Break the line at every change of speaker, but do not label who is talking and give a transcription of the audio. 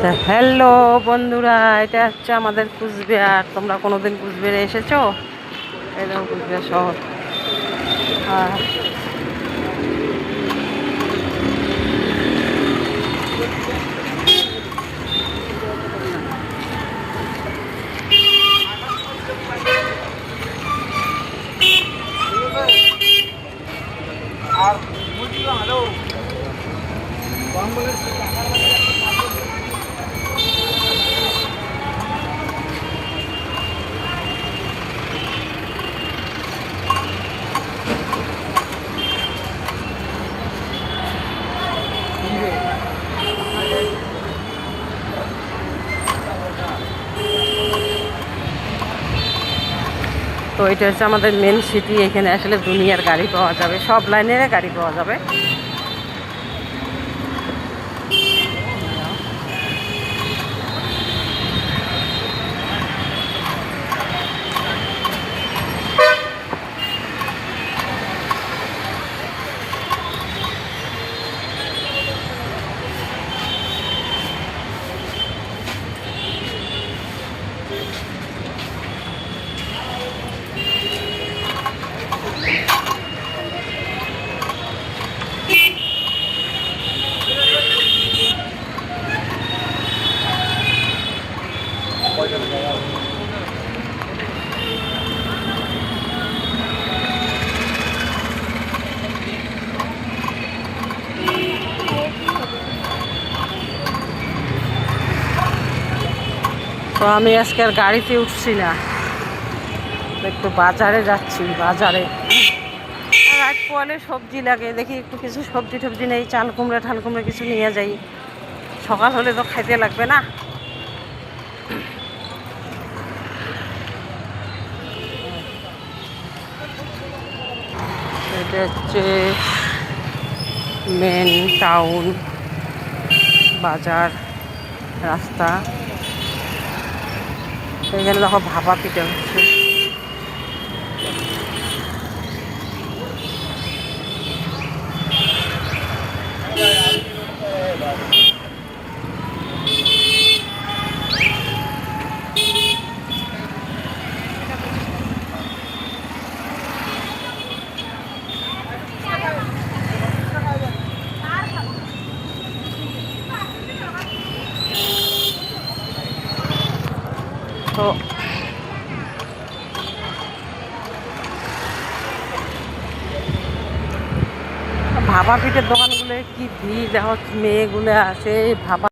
Hello বন্ধুরা, এটা হচ্ছে আমাদের কুচবিহার। তোমরা কোনোদিন কুচবিহারে এসেছো? এরকম কুচবিহার শহর। আর তো এটা হচ্ছে আমাদের মেন সিটি। এখানে আসলে দুনিয়ার গাড়ি পাওয়া যাবে, সব লাইনের গাড়ি পাওয়া যাবে। তো আমি আজকে আর গাড়িতে উঠছি না, একটু বাজারে যাচ্ছি। বাজারে রাত পোয়ালে সবজি লাগে, দেখি একটু কিছু সবজি টবজি নেই, চাল কুমড়া ঠাল কুমড়া কিছু নিয়ে যাই। সকাল হলে তো খাইতে লাগবে না। এটা হচ্ছে মেন টাউন, বাজার, রাস্তা। এখানে দেখো ভাপা পিঠা হচ্ছে। তো ভাপা পিঠের দোকানগুলো কি ভিড়, দেখো মেয়েগুলো আসে ভাপা